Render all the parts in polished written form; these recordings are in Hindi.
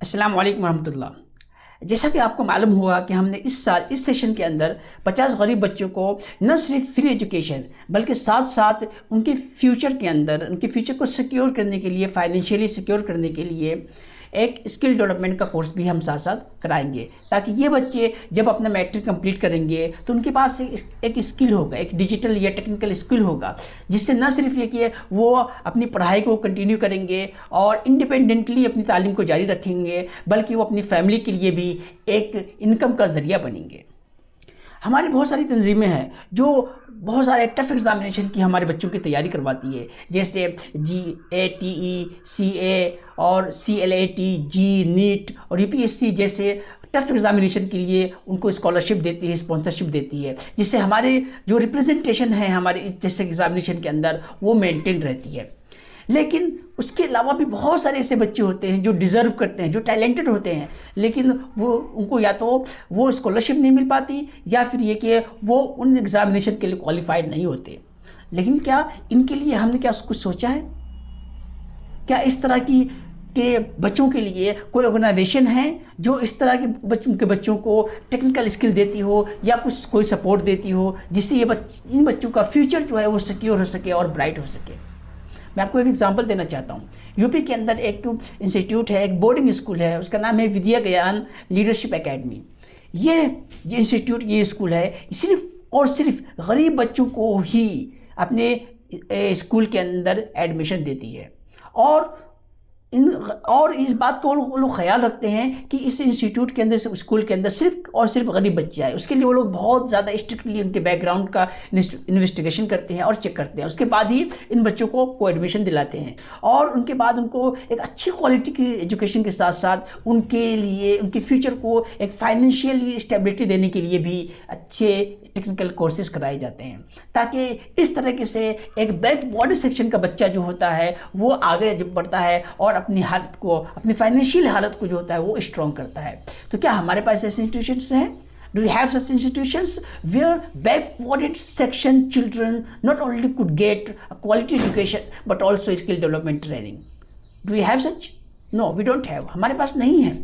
अस्सलाम वालेकुम रहमतुल्लाह। जैसा कि आपको मालूम होगा कि हमने इस साल इस सेशन के अंदर 50 गरीब बच्चों को न सिर्फ फ्री एजुकेशन बल्कि साथ साथ उनके फ्यूचर के अंदर उनके फ्यूचर को सिक्योर करने के लिए, फाइनेंशियली सिक्योर करने के लिए एक स्किल डेवलपमेंट का कोर्स भी हम साथ साथ कराएंगे, ताकि ये बच्चे जब अपना मैट्रिक कंप्लीट करेंगे तो उनके पास एक स्किल होगा, एक डिजिटल या टेक्निकल स्किल होगा, जिससे न सिर्फ ये कि वो अपनी पढ़ाई को कंटिन्यू करेंगे और इंडिपेंडेंटली अपनी तालीम को जारी रखेंगे, बल्कि वो अपनी फैमिली के लिए भी एक इनकम का ज़रिया बनेंगे। हमारी बहुत सारी तंजीमें हैं जो बहुत सारे टफ एग्ज़ामिनेशन की हमारे बच्चों की तैयारी करवाती है, जैसे GATE, CA और CLAT, जी नीट और UPSC जैसे टफ एग्ज़ामिनेशन के लिए उनको स्कॉलरशिप देती है, स्पॉन्सरशिप देती है, जिससे हमारे जो रिप्रेजेंटेशन है हमारे जैसे एग्ज़ामिनेशन के अंदर वो मेंटेन रहती है। लेकिन उसके अलावा भी बहुत सारे ऐसे बच्चे होते हैं जो डिज़र्व करते हैं, जो टैलेंटेड होते हैं, लेकिन वो उनको या तो वो स्कॉलरशिप नहीं मिल पाती या फिर ये कि वो उन एग्ज़ामिनेशन के लिए क्वालिफाइड नहीं होते। लेकिन क्या इनके लिए हमने क्या कुछ सोचा है? क्या इस तरह की के बच्चों के लिए कोई ऑर्गेनाइजेशन है जो इस तरह के बच्चों को टेक्निकल स्किल देती हो या कुछ कोई सपोर्ट देती हो, जिससे ये इन बच्चों का फ्यूचर जो है वो सिक्योर हो सके और ब्राइट हो सके? मैं आपको एक एग्जांपल देना चाहता हूँ। यूपी के अंदर एक इंस्टीट्यूट है, एक बोर्डिंग स्कूल है, उसका नाम है विद्या ज्ञान लीडरशिप एकेडमी। ये इंस्टीट्यूट, ये स्कूल है सिर्फ और सिर्फ गरीब बच्चों को ही अपने स्कूल के अंदर एडमिशन देती है और इस बात को वो लोग ख्याल रखते हैं कि इस इंस्टीट्यूट के अंदर, स्कूल के अंदर सिर्फ और सिर्फ गरीब बच्चे आए। उसके लिए वो लोग बहुत ज़्यादा स्ट्रिक्टली उनके बैकग्राउंड का इन्वेस्टिगेशन करते हैं और चेक करते हैं। उसके बाद ही इन बच्चों को एडमिशन दिलाते हैं और उनके बाद उनको एक अच्छी क्वालिटी की एजुकेशन के साथ साथ उनके लिए, उनके फ्यूचर को एक फाइनेंशियली स्टेबिलिटी देने के लिए भी अच्छे टेक्निकल कोर्सेज कराए जाते हैं, ताकि इस तरीके से एक बैकवर्ड सेक्शन का बच्चा जो होता है वो आगे जब बढ़ता है और अपनी हालत को, अपनी फाइनेंशियल हालत को जो होता है वो स्ट्रॉन्ग करता है। तो क्या हमारे पास ऐसे इंस्टीट्यूशंस हैं? Do we have such institutions where backwarded section children not only could get a quality education but also skill development training? Do we have such? No, we don't have. हमारे पास नहीं है।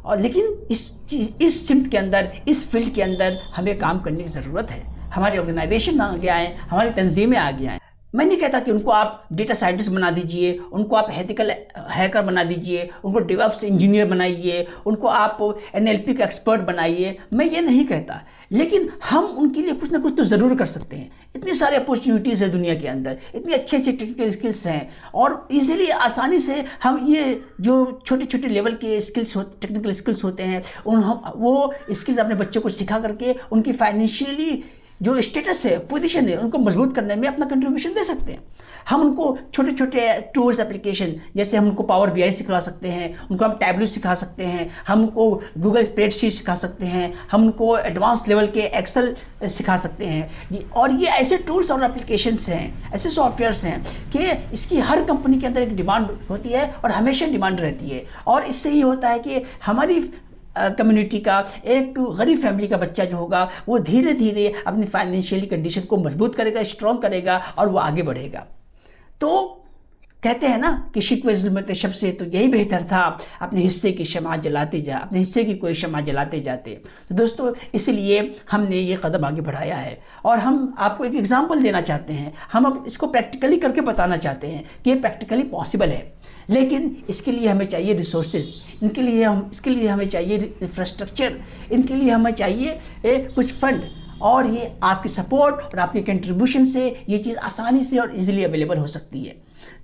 और लेकिन इस सिम्त के अंदर, इस फील्ड के अंदर हमें काम करने की ज़रूरत है। हमारे ऑर्गेनाइजेशन आगे आएँ, हमारी तंजीमें आगे आएँ। मैं नहीं कहता कि उनको आप डेटा साइंटिस्ट बना दीजिए, उनको आप एथिकल हैकर बना दीजिए, उनको डेवऑप्स इंजीनियर बनाइए, उनको आप NLP का एक्सपर्ट बनाइए, मैं ये नहीं कहता। लेकिन हम उनके लिए कुछ ना कुछ तो ज़रूर कर सकते हैं। इतनी सारी अपॉर्चुनिटीज़ है दुनिया के अंदर, इतनी अच्छे अच्छे टेक्निकल स्किल्स हैं और इजीली, आसानी से हम ये जो छोटे छोटे लेवल के स्किल्स टेक्निकल स्किल्स होते हैं वो स्किल्स अपने बच्चों को सिखा करके उनकी फाइनेंशियली जो स्टेटस है, पोजीशन है, उनको मजबूत करने में अपना कंट्रीब्यूशन दे सकते हैं। हम उनको छोटे छोटे टूल्स, एप्लीकेशन, जैसे हम उनको पावर BI सिखा सकते हैं, उनको हम टैबलू सिखा सकते हैं, हम उनको गूगल स्प्रेडशीट सिखा सकते हैं, हम उनको एडवांस लेवल के एक्सेल सिखा सकते हैं। और ये ऐसे टूल्स और एप्लीकेशंस हैं, ऐसे सॉफ्टवेयर्स हैं कि इसकी हर कंपनी के अंदर एक डिमांड होती है और हमेशा डिमांड रहती है। और इससे ये होता है कि हमारी कम्युनिटी का एक गरीब फैमिली का बच्चा जो होगा वो धीरे धीरे अपनी फाइनेंशियली कंडीशन को मजबूत करेगा, स्ट्रॉन्ग करेगा और वो आगे बढ़ेगा। तो कहते हैं ना कि शिकवे ज़ुल्मत शब से तो यही बेहतर था अपने हिस्से की शमा जलाते जा, अपने हिस्से की कोई शमा जलाते जाते। तो दोस्तों, इसलिए हमने ये कदम आगे बढ़ाया है और हम आपको एक एग्जांपल देना चाहते हैं। हम अब इसको प्रैक्टिकली करके बताना चाहते हैं कि ये प्रैक्टिकली पॉसिबल है। लेकिन इसके लिए हमें चाहिए रिसोर्सेज, इसके लिए हमें चाहिए इंफ्रास्ट्रक्चर, इनके लिए हमें चाहिए कुछ फंड, और ये आपकी सपोर्ट और आपके कंट्रीब्यूशन से ये चीज़ आसानी से और इजीली अवेलेबल हो सकती है।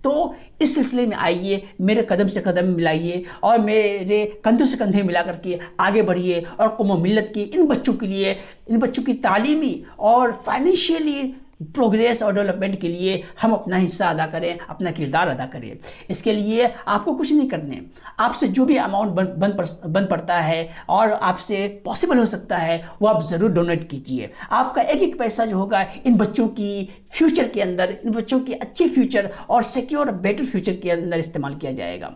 तो इस सिलसिले में आइए, मेरे कदम से कदम मिलाइए और मेरे कंधों से कंधे मिला करके आगे बढ़िए और कौम और मिल्लत की इन बच्चों के लिए, इन बच्चों की तालीमी और फाइनेंशियली प्रोग्रेस और डेवलपमेंट के लिए हम अपना हिस्सा अदा करें, अपना किरदार अदा करें। इसके लिए आपको कुछ नहीं करने, आपसे जो भी अमाउंट बन पड़ता है और आपसे पॉसिबल हो सकता है वो आप ज़रूर डोनेट कीजिए। आपका एक एक पैसा जो होगा इन बच्चों की फ्यूचर के अंदर, इन बच्चों की अच्छे फ्यूचर और सिक्योर बेटर फ्यूचर के अंदर इस्तेमाल किया जाएगा।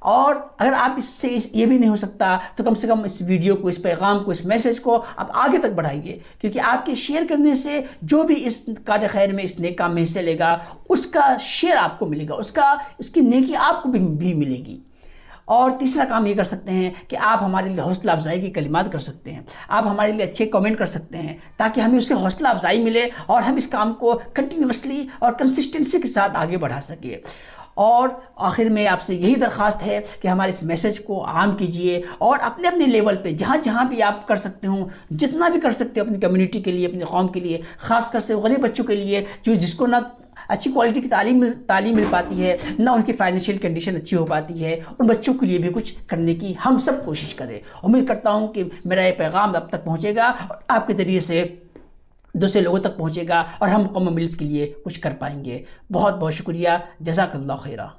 और अगर आप इससे ये भी नहीं हो सकता तो कम से कम इस वीडियो को, इस पैगाम को, इस मैसेज को आप आगे तक बढ़ाइए, क्योंकि आपके शेयर करने से जो भी इस कार्य खैर में, इस नेक काम में हिस्से लेगा, उसका शेयर आपको मिलेगा, उसकी नेकी आपको भी मिलेगी। और तीसरा काम ये कर सकते हैं कि आप हमारे लिए हौसला अफजाई की कलिमात कर सकते हैं, आप हमारे लिए अच्छे कमेंट कर सकते हैं, ताकि हमें उससे हौसला अफजाई मिले और हम इस काम को कंटिन्यूसली और कंसिस्टेंसी के साथ आगे बढ़ा सकें। और आखिर में आपसे यही दरख्वास्त है कि हमारे इस मैसेज को आम कीजिए और अपने अपने लेवल पे जहाँ जहाँ भी आप कर सकते हो, जितना भी कर सकते हो अपनी कम्युनिटी के लिए, अपनी कौम के लिए, ख़ासकर से गरीब बच्चों के लिए जिसको ना अच्छी क्वालिटी की तालीम मिल पाती है, ना उनकी फाइनेंशियल कंडीशन अच्छी हो पाती है, उन बच्चों के लिए भी कुछ करने की हम सब कोशिश करें। उम्मीद करता हूँ कि मेरा ये पैगाम अब तक पहुँचेगा और आपके ज़रिए से दूसरे लोगों तक पहुँचेगा और हम कौम मिल्लत के लिए कुछ कर पाएंगे। बहुत बहुत शुक्रिया। जज़ाकल्लाह खैरा।